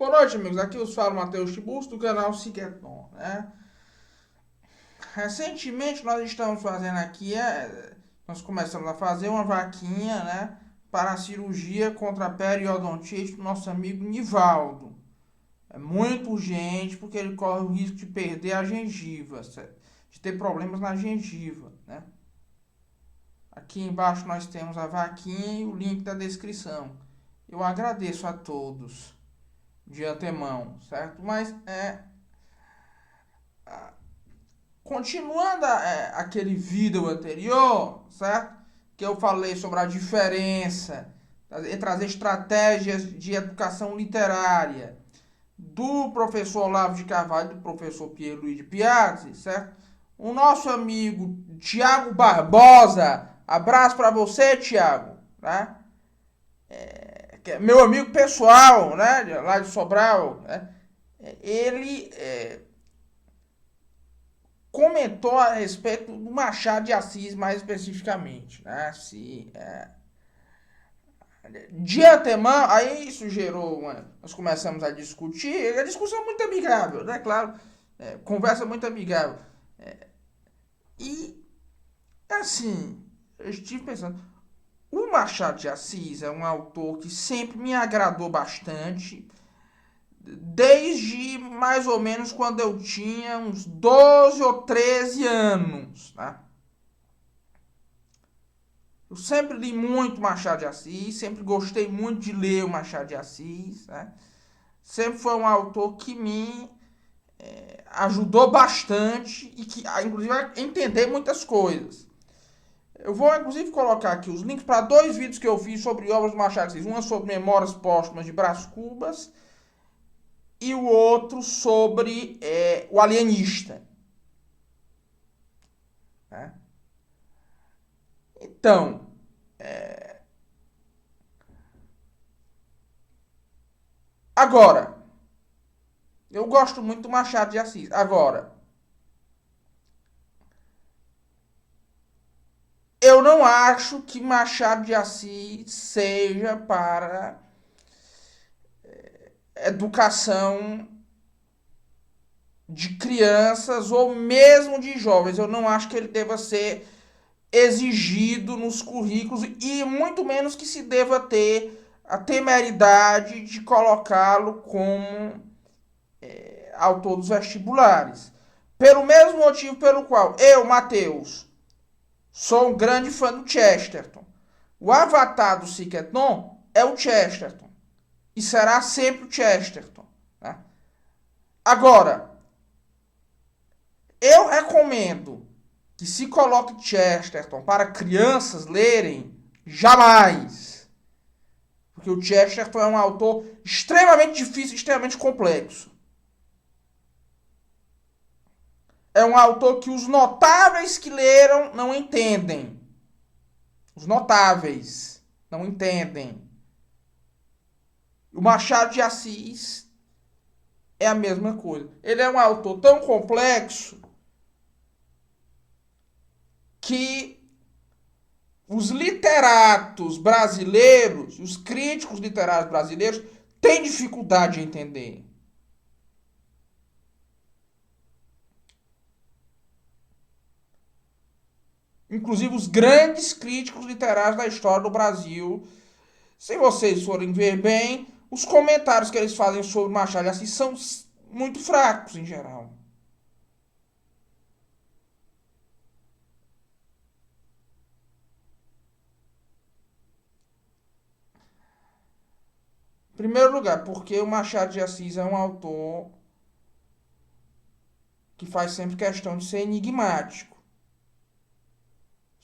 Boa noite, amigos. Aqui os fala Matheus Tiburcio do canal Siqueton, né? Recentemente nós estamos fazendo aqui, nós começamos a fazer uma vaquinha, né? Para a cirurgia contra a periodontite do nosso amigo Nivaldo. É muito urgente porque ele corre o risco de perder a gengiva, de ter problemas na gengiva, né? Aqui embaixo nós temos a vaquinha e o link da descrição. Eu agradeço a todos de antemão, certo? Mas continuando aquele vídeo anterior, certo? Que eu falei sobre a diferença entre as estratégias de educação literária do professor Olavo de Carvalho e do professor Pierluigi de Piazzi, certo? O nosso amigo Tiago Barbosa, abraço para você, Tiago, né? Que é meu amigo pessoal, né? Lá de Sobral, né? Ele comentou a respeito do Machado de Assis mais especificamente, né? De antemão, aí isso gerou nós começamos a discutir, a discussão é muito amigável, né? Claro, conversa muito amigável. E, assim, eu estive pensando, o Machado de Assis é um autor que sempre me agradou bastante, desde mais ou menos quando eu tinha uns 12 ou 13 anos, né? Eu sempre li muito Machado de Assis, sempre gostei muito de ler o Machado de Assis, né? Sempre foi um autor que me ajudou bastante e que, inclusive, a entender muitas coisas. Eu vou, inclusive, colocar aqui os links para dois vídeos que eu fiz sobre obras do Machado de Assis. Uma sobre Memórias Póstumas de Brás Cubas e o outro sobre o Alienista. Né? Então, agora, eu gosto muito do Machado de Assis. Agora, eu não acho que Machado de Assis seja para educação de crianças ou mesmo de jovens. Eu não acho que ele deva ser exigido nos currículos e muito menos que se deva ter a temeridade de colocá-lo como autor dos vestibulares. Pelo mesmo motivo pelo qual eu, Matheus, sou um grande fã do Chesterton. O avatar do Cicleton é o Chesterton. E será sempre o Chesterton. Né? Agora, eu recomendo que se coloque Chesterton para crianças lerem, jamais. Porque o Chesterton é um autor extremamente difícil, extremamente complexo. É um autor que os notáveis que leram não entendem. Os notáveis não entendem. O Machado de Assis é a mesma coisa. Ele é um autor tão complexo que os literatos brasileiros, os críticos literários brasileiros, têm dificuldade de entender. Inclusive os grandes críticos literários da história do Brasil. Se vocês forem ver bem, os comentários que eles fazem sobre Machado de Assis são muito fracos em geral. Em primeiro lugar, porque o Machado de Assis é um autor que faz sempre questão de ser enigmático.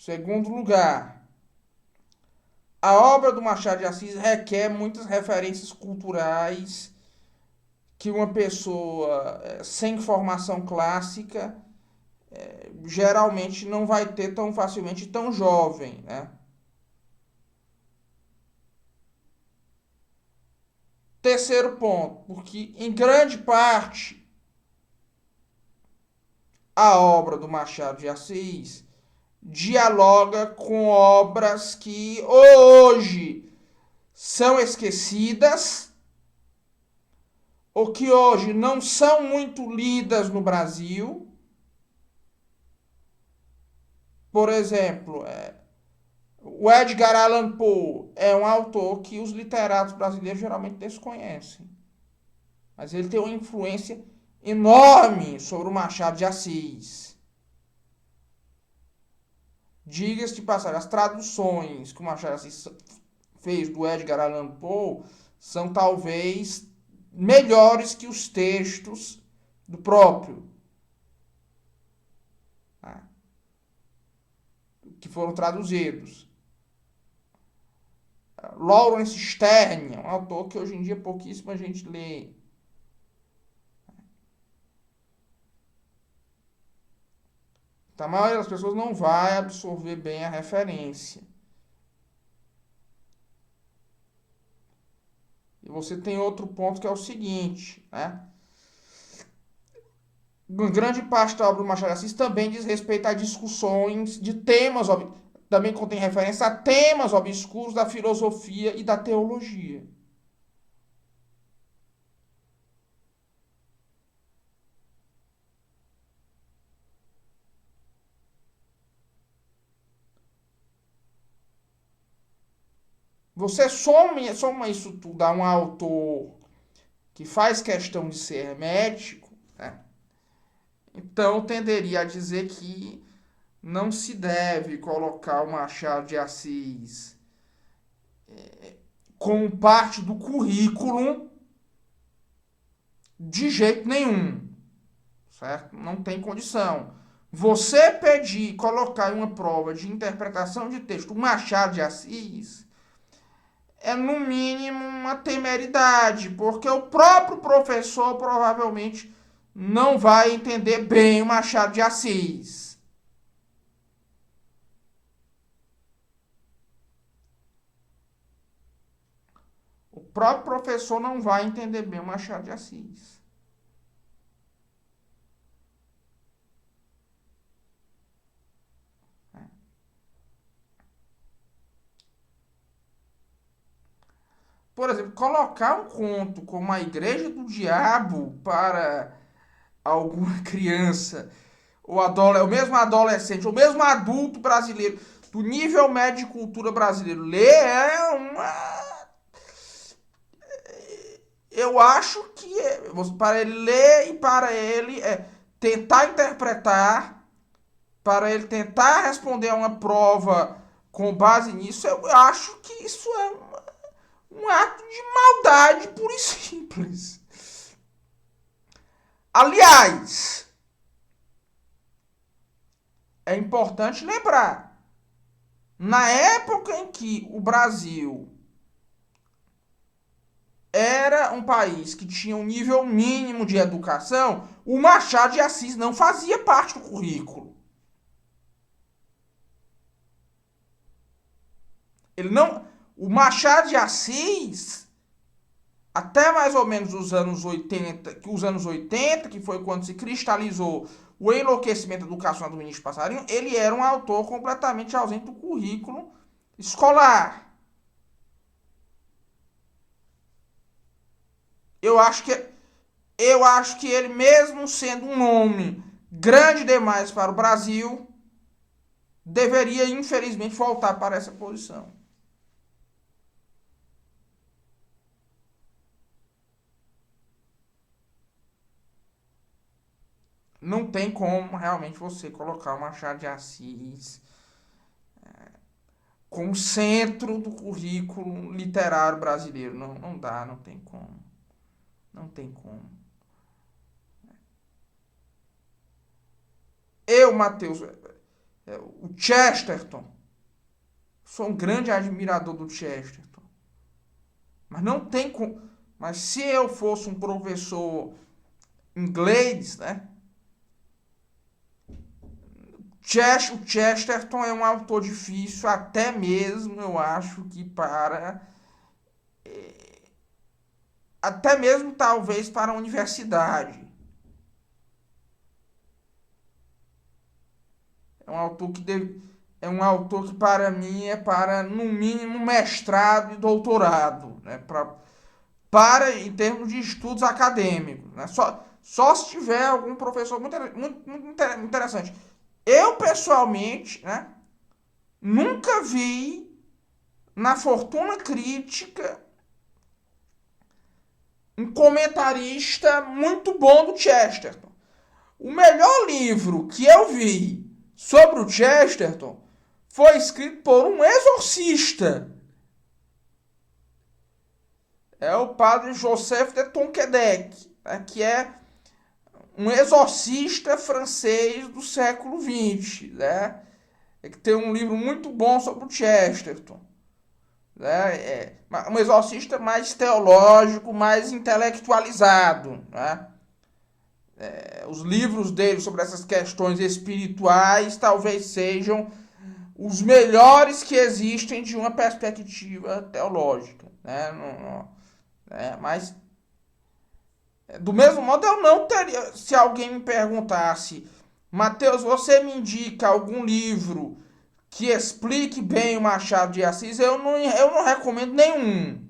Segundo lugar, a obra do Machado de Assis requer muitas referências culturais que uma pessoa sem formação clássica geralmente não vai ter tão facilmente tão jovem, né? Terceiro ponto, porque em grande parte a obra do Machado de Assis dialoga com obras que hoje são esquecidas ou que hoje não são muito lidas no Brasil. Por exemplo, o Edgar Allan Poe é um autor que os literatos brasileiros geralmente desconhecem. Mas ele tem uma influência enorme sobre o Machado de Assis. Diga-se de passagem, as traduções que o Machado de Assis fez do Edgar Allan Poe são talvez melhores que os textos do próprio, tá? Que foram traduzidos. Lawrence Stern, um autor que hoje em dia pouquíssima gente lê. Então, a maioria das pessoas não vai absorver bem a referência. E você tem outro ponto que é o seguinte, né? Grande parte da obra do Machado de Assis também diz respeito a discussões de temas, também contém referência a temas obscuros da filosofia e da teologia. Você soma isso tudo a um autor que faz questão de ser hermético, né? Então tenderia a dizer que não se deve colocar o Machado de Assis como parte do currículo de jeito nenhum, certo? Não tem condição. Você pedir, colocar em uma prova de interpretação de texto o Machado de Assis é no mínimo uma temeridade, porque o próprio professor provavelmente não vai entender bem o Machado de Assis. O próprio professor não vai entender bem o Machado de Assis. Por exemplo, colocar um conto como A Igreja do Diabo para alguma criança, ou mesmo adolescente, ou mesmo adulto brasileiro, do nível médio de cultura brasileiro, ler é uma. Eu acho que para ele ler e para ele tentar interpretar, para ele tentar responder a uma prova com base nisso, eu acho que isso é um ato de maldade pura e simples. Aliás, é importante lembrar, na época em que o Brasil era um país que tinha um nível mínimo de educação, o Machado de Assis não fazia parte do currículo. Ele não, o Machado de Assis, até mais ou menos os anos 80, que foi quando se cristalizou o enlouquecimento educacional do ministro Passarinho, ele era um autor completamente ausente do currículo escolar. Eu acho que ele, mesmo sendo um nome grande demais para o Brasil, deveria infelizmente voltar para essa posição. Não tem como realmente você colocar o Machado de Assis como centro do currículo literário brasileiro. Não, não dá, não tem como. Não tem como. Eu, Matheus, o Chesterton, sou um grande admirador do Chesterton. Mas não tem como. Mas se eu fosse um professor inglês, né? O Chesterton é um autor difícil, até mesmo eu acho que para. Até mesmo talvez para a universidade. É um autor que é um autor que para mim é para no mínimo mestrado e doutorado, né? para em termos de estudos acadêmicos, né? Só se tiver algum professor muito interessante. Eu, pessoalmente, né, nunca vi na Fortuna Crítica um comentarista muito bom do Chesterton. O melhor livro que eu vi sobre o Chesterton foi escrito por um exorcista. É o padre Joseph de Tonquédec, né, que é um exorcista francês do século XX, né? É que tem um livro muito bom sobre o Chesterton, né? É um exorcista mais teológico, mais intelectualizado, né? Os livros dele sobre essas questões espirituais talvez sejam os melhores que existem de uma perspectiva teológica, né? Mas do mesmo modo eu não teria, se alguém me perguntasse, Mateus, você me indica algum livro que explique bem o Machado de Assis, eu não recomendo nenhum.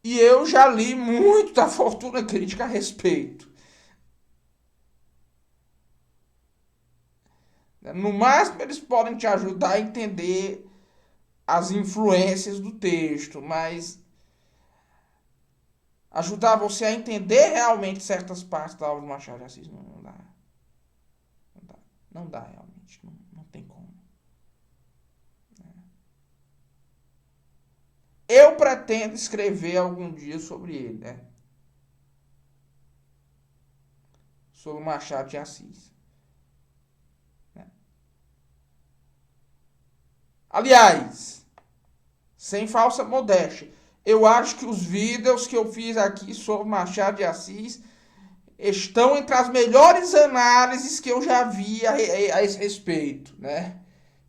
E eu já li muito da Fortuna Crítica a respeito. No máximo, eles podem te ajudar a entender as influências do texto, mas ajudar você a entender realmente certas partes da obra do Machado de Assis não dá. Não dá, não dá realmente. Não tem como. Eu pretendo escrever algum dia sobre ele, né? Sobre o Machado de Assis. Né? Aliás, sem falsa modéstia, eu acho que os vídeos que eu fiz aqui sobre Machado de Assis estão entre as melhores análises que eu já vi a esse respeito, né?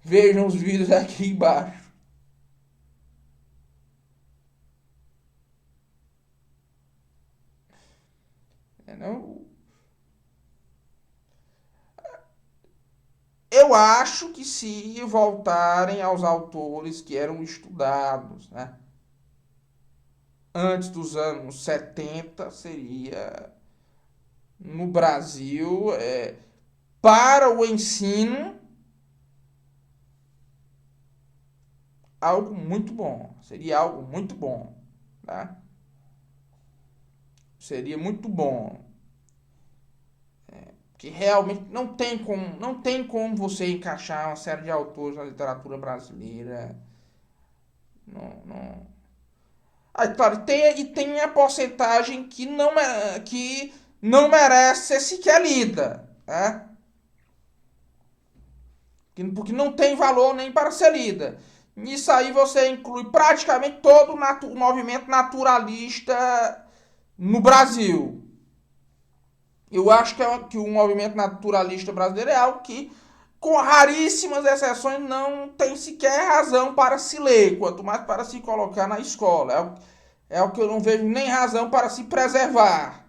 Vejam os vídeos aqui embaixo. Não, eu acho que se voltarem aos autores que eram estudados, né, antes dos anos 70, seria no Brasil, para o ensino, algo muito bom. Seria algo muito bom. Tá? Seria muito bom. Que realmente não tem como você encaixar uma série de autores na literatura brasileira. Não, não. Ah, claro, tem a porcentagem que não merece ser sequer lida. Né? Porque não tem valor nem para ser lida. Nisso aí você inclui praticamente todo o movimento naturalista no Brasil. Eu acho que o movimento naturalista brasileiro é algo que, com raríssimas exceções, não tem sequer razão para se ler, quanto mais para se colocar na escola. É o que eu não vejo nem razão para se preservar.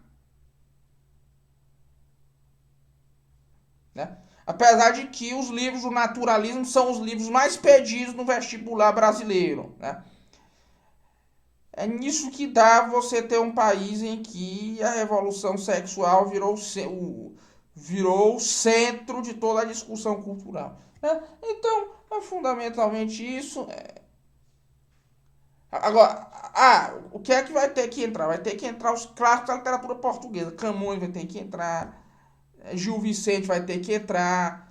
Né? Apesar de que os livros do naturalismo são os livros mais pedidos no vestibular brasileiro. Né? É nisso que dá você ter um país em que a revolução sexual virou o centro de toda a discussão cultural. Né? Então, é fundamentalmente isso. Agora, o que é que vai ter que entrar? Vai ter que entrar os clássicos da literatura portuguesa. Camões vai ter que entrar, Gil Vicente vai ter que entrar,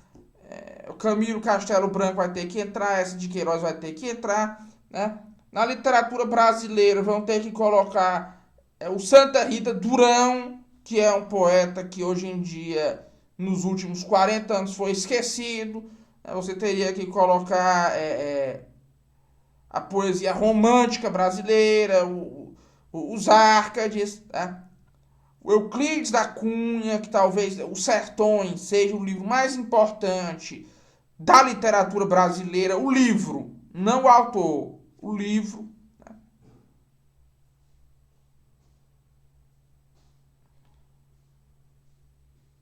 o Camilo Castelo Branco vai ter que entrar, essa de Queiroz vai ter que entrar, né? Na literatura brasileira vão ter que colocar o Santa Rita Durão, que é um poeta que hoje em dia, nos últimos 40 anos, foi esquecido. Você teria que colocar a poesia romântica brasileira, os Árcades, tá? O Euclides da Cunha, que talvez Os Sertões seja o livro mais importante da literatura brasileira, o livro, não o autor, o livro.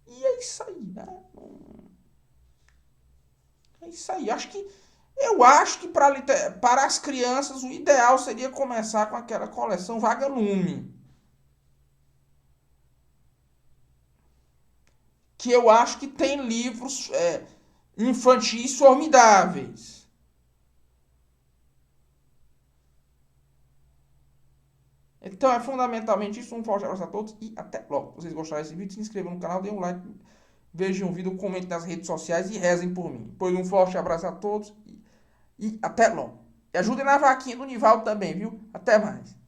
E é isso aí, né? isso aí. Eu acho que para as crianças o ideal seria começar com aquela coleção Vagalume. Que eu acho que tem livros infantis formidáveis. Então é fundamentalmente isso. Um forte abraço a todos e até logo. Se vocês gostaram desse vídeo, se inscrevam no canal, deem um like, vejam o vídeo, comentem nas redes sociais e rezem por mim. Pois um forte abraço a todos e até logo. E ajudem na vaquinha do Nivaldo também, viu? Até mais.